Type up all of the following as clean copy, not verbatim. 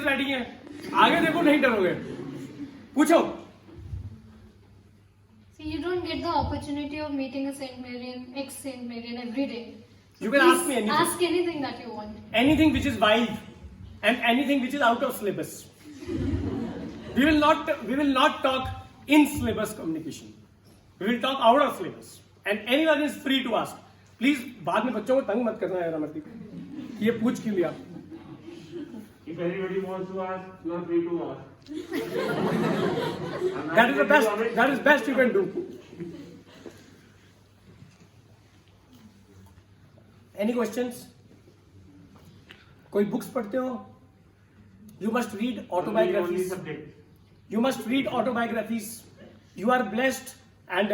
Ready है, आगे देखो, नहीं डरोगे, पूछो। See, you don't get the opportunity of meeting a Saint Marian, ex-Saint Marian every day. You can ask me anything. Ask anything that you want. Anything which is wild and anything which is out of syllabus. We will not talk in syllabus communication. We will talk out of syllabus. And anyone is free to ask. Please, बाद में बच्चों को तंग मत करना यार अमरदीप, ये पूछ क्यों लिया? If anybody wants to ask, you are free to ask. That is the best. That is best you can do. Any questions? कोई books पढ़ते हो? You must read autobiographies. You must read autobiographies. You are blessed, and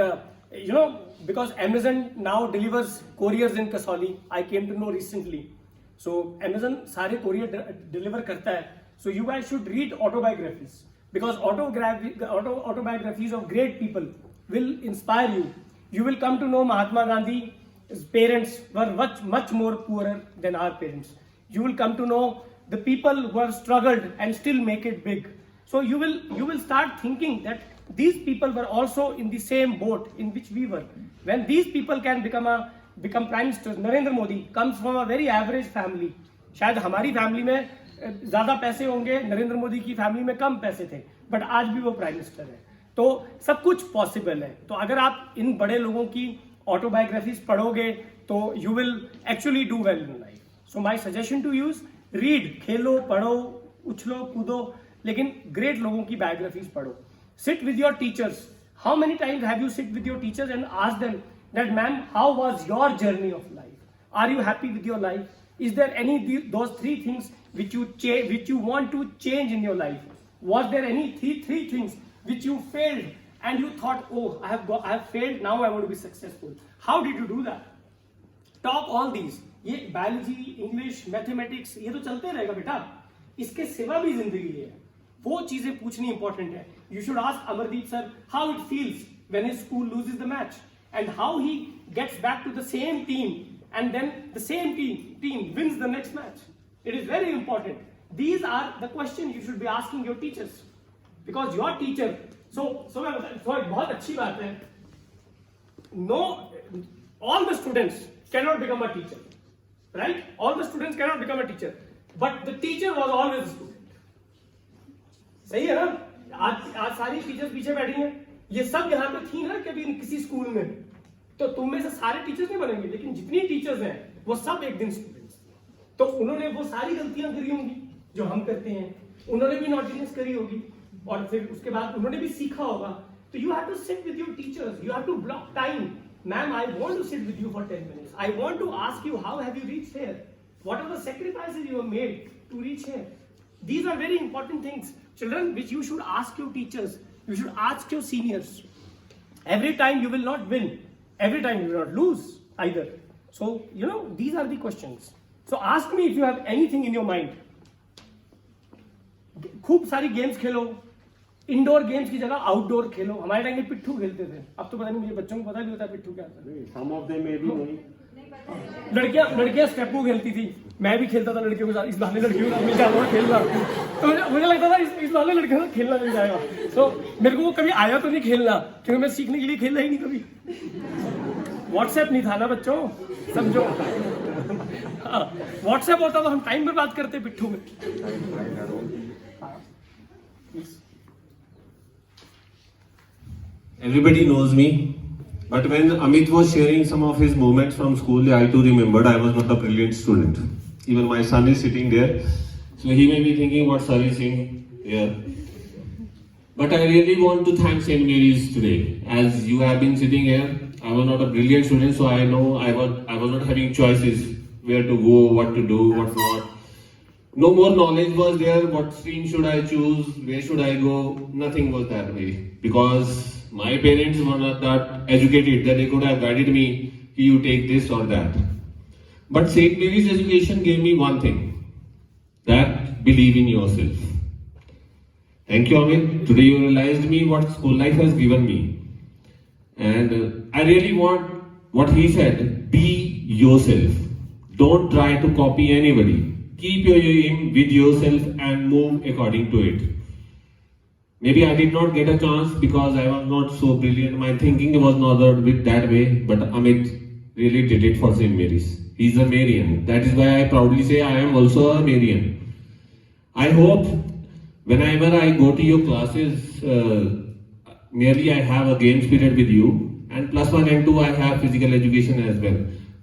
because Amazon now delivers couriers in Kasauli. I came to know recently. So Amazon सारे courier deliver करता है. So you guys should read autobiographies, because autobiographies of great people will inspire you. You will come to know Mahatma Gandhi's parents were much more poorer than our parents. You will come to know the people who have struggled and still make it big. So you will start thinking that these people were also in the same boat in which we were. When these people can become Prime Minister, Narendra Modi comes from a very average family. शायद हमारी family में ज्यादा पैसे होंगे, नरेंद्र मोदी की family में कम पैसे थे, बट आज भी वो प्राइम मिनिस्टर है. तो सब कुछ पॉसिबल है. तो अगर आप इन बड़े लोगों की ऑटोबायोग्राफीज पढ़ोगे तो you will actually do well in life. So my suggestion to you's, read, खेलो, पढ़ो, उछलो, कूदो, लेकिन ग्रेट लोगों की बायोग्राफीज पढ़ो. Sit with your teachers. How many times have you sit with your teachers and ask them that ma'am, how was your journey of life? Are you happy with your life? Is there any those three things which you want to change in your life? Was there any three things which you failed and you thought, oh, I have failed, now I want to be successful? How did you do that? Talk all these. ये biology, English, mathematics ये तो चलते रहेगा बेटा. इसके सिवा भी जिंदगी है. वो चीजें पूछनी इंपॉर्टेंट है. You should ask Amardeep sir how it feels when his school loses the match and how he gets back to the same team. And then the same team wins the next match. It is very important. These are the questions you should be asking your teachers, because your teacher. So बहुत अच्छी बात है. No, all the students cannot become a teacher, right? All the students cannot become a teacher, but the teacher was always a student. सही है ना? आज सारी teachers पीछे बैठी हैं. ये सब यहाँ पे थी ना कभी किसी स्कूल में. तो तुम में से सारे टीचर्स नहीं बनेंगे, लेकिन जितनी टीचर्स हैं वो सब एक दिन स्टूडेंट्स. तो उन्होंने वो सारी गलतियां करी होंगी जो हम करते हैं. उन्होंने भी नॉटीनेस करी होगी और फिर उसके बाद उन्होंने भी सीखा होगा. तो you have to sit with your teachers. You have to block time. Ma'am, I want to sit with you for 10 minutes. I want to ask you how have you reached here, what are the sacrifices you have made to reach here. These are very important things, children, which you should ask your teachers. You should ask your seniors. Every time you will not win. Every time you will not lose either. So, these are the questions. So ask me if you have anything in your mind. खूब सारी games खेलो. Indoor games की जगह outdoor खेलो. हमारे time में पिट्ठू खेलते थे. अब तो पता नहीं, मुझे बच्चों को पता नहीं होता पिट्ठू क्या होता है. Some of them may be नहीं. लड़कियां स्टेपू खेलती थी. मैं भी खेलता था लड़कियों के साथ. इस बहाने लड़कियों के साथ मिल जाऊंगा खेलना. तो मुझे लगता था इस बहाने लड़कियों के साथ खेलना मिल जाएगा. तो मेरे को वो कभी आया तो नहीं खेलना, क्योंकि मैं सीखने के लिए खेला ही नहीं कभी. व्हाट्सएप नहीं था ना बच्चों, समझो. व्हाट्सएप होता तो हम टाइम पर बात करते पिट्ठू में. Everybody knows me, but when Amit was sharing some of his moments from school, I too remembered I was not a brilliant student. Even my son is sitting there, so he may be thinking what sir is saying here. But I really want to thank St. Mary's today. As you have been sitting here, I was not a brilliant student, so I know I was not having choices where to go, what to do, what not. No more knowledge was there. What stream should I choose? Where should I go? Nothing was that way, because my parents were not that educated that they could have guided me. You take this or that. But St. Mary's education gave me one thing: that believe in yourself. Thank you, Amit. Today you realized me what school life has given me. And I really want what he said: be yourself. Don't try to copy anybody. keep your aim with yourself and move according to it. Maybe I did not get a chance because I was not so brilliant. My thinking was not a bit that way, but Amit really did it for St. Mary's. He's a Marian. That is why I proudly say I am also a Marian. I hope whenever I go to your classes, merely I have a game period with you, and +1 and 2 I have physical education as well.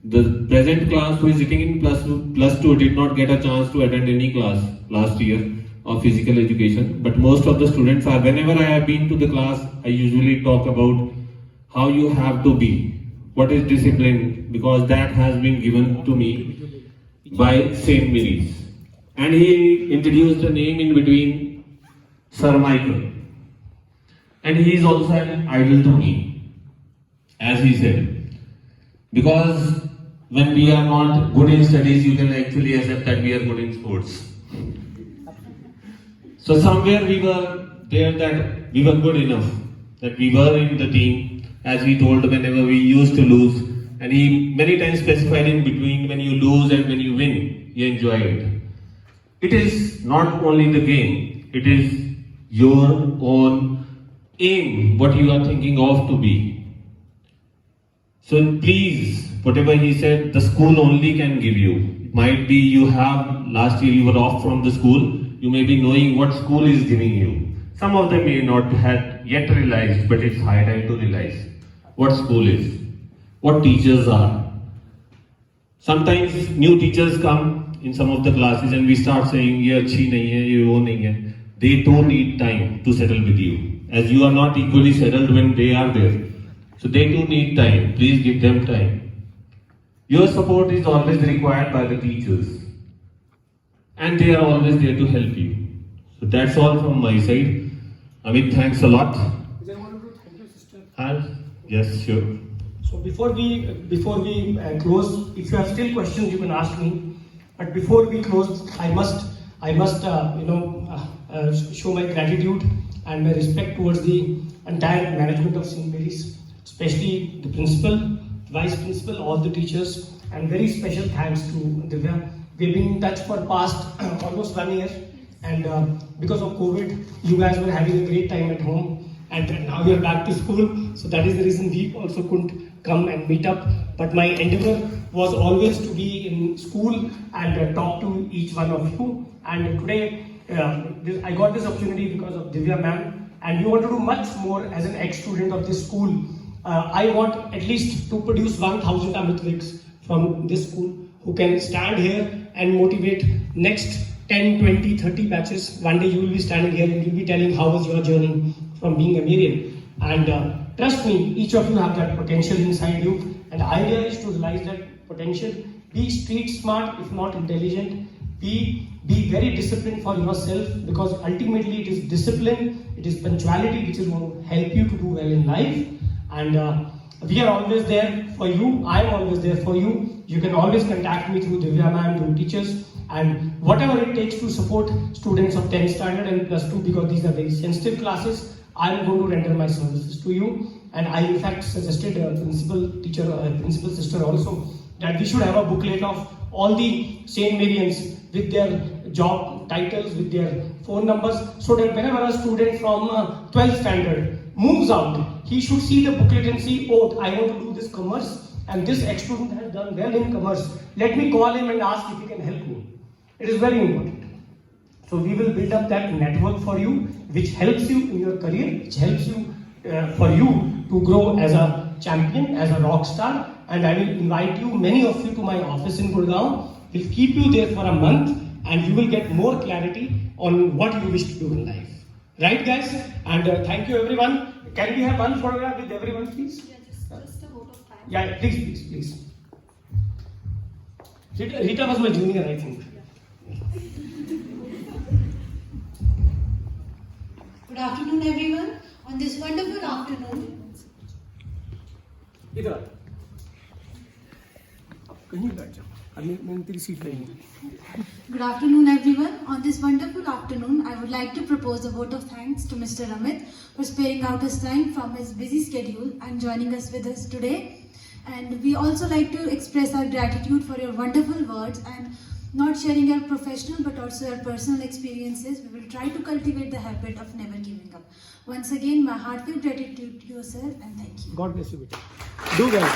The present class who is sitting in plus 2 did not get a chance to attend any class last year of physical education, but most of the students are, whenever I have been to the class, I usually talk about how you have to be, what is discipline, because that has been given to me by St. Mary's. And he introduced a name in between, Sir Michael. And he is also an idol to me, as he said. Because when we are not good in studies, you can actually accept that we are good in sports. So somewhere we were there that we were good enough, that we were in the team, as we told whenever we used to lose. And he many times specified in between, when you lose and when you win, you enjoy it. It is not only the game, it is your own aim, what you are thinking of to be. So please, whatever he said, the school only can give you. It might be you have, last year you were off from the school, you may be knowing what school is giving you. Some of them may not have yet realized, but it's high time to realize what school is, what teachers are. Sometimes new teachers come in some of the classes and we start saying, ye achhi nahi hai, ye wo nahi hai. They too need time to settle with you, as you are not equally settled when they are there. So they too need time. Please give them time. Your support is always required by the teachers, and they are always there to help you. So that's all from my side. Amit, thanks a lot. Is there one to thank you, sister? Yes, sure. So before we close, if you have still questions, you can ask me. But before we close, I must show my gratitude and my respect towards the entire management of St. Mary's, especially the principal, the vice principal, all the teachers, and very special thanks to Divya. We've been in touch for past almost 1 year, and because of COVID, you guys were having a great time at home, and now we are back to school, so that is the reason we also couldn't come and meet up. But my endeavor was always to be in school and talk to each one of you. And today, I got this opportunity because of Divya ma'am, and we want to do much more as an ex-student of this school. I want at least to produce 1,000 Amitviks from this school who can stand here and motivate next 10, 20, 30 batches. One day you will be standing here and you'll be telling how was your journey from being a Marian. And trust me, each of you have that potential inside you. And the idea is to realize that potential. Be street smart, if not intelligent. Be very disciplined for yourself, because ultimately it is discipline, it is punctuality which is going to help you to do well in life. And we are always there for you. I am always there for you. You can always contact me through Divya ma'am, through teachers, and whatever it takes to support students of 10th standard and +2, because these are very sensitive classes. I am going to render my services to you. And I in fact suggested principal sister also, that we should have a booklet of all the St. Marians with their job titles, with their phone numbers, so that whenever a student from 12th standard moves out, he should see the booklet and see, oh, I want to do this commerce, and this ex-student has done well in commerce. Let me call him and ask if he can help me. It is very important. So we will build up that network for you, which helps you in your career, which helps you for you to grow as a champion, as a rock star. And I will invite you, many of you, to my office in Gurgaon. We'll keep you there for a month, and you will get more clarity on what you wish to do in life. Right, guys? And thank you, everyone. Can we have one photograph with everyone, please? Yeah, just a vote of thanks. Yeah, please. Rita was my junior, I think. Good afternoon, everyone. On this wonderful afternoon, इधर कहीं बैठ जाओ, मैं तेरी seat पे हूँ. Good afternoon, everyone. On this wonderful afternoon, I would like to propose a vote of thanks to Mr. Amit for sparing out his time from his busy schedule and joining us with us today. And we also like to express our gratitude for your wonderful words and not sharing our professional but also our personal experiences. We will try to cultivate the habit of never giving up. Once again, my heartfelt gratitude to you, sir, and thank you. God bless you, beta. Do well.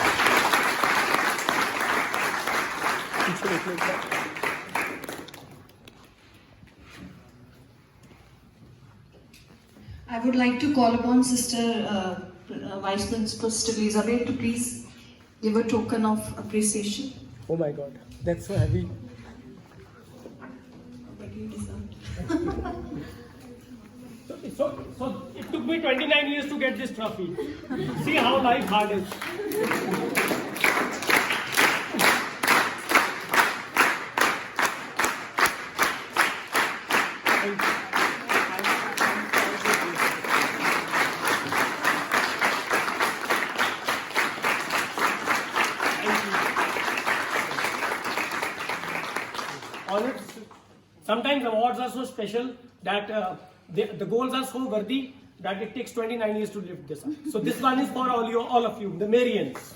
I would like to call upon Sister Vice Principal Sister Elizabeth to please give a token of appreciation. Oh my God, that's so heavy. But you deserve. So it took me 29 years to get this trophy. See how life hard is. Sometimes awards are so special that the goals are so worthy that it takes 29 years to lift this up. So this one is for all of you, the Marians.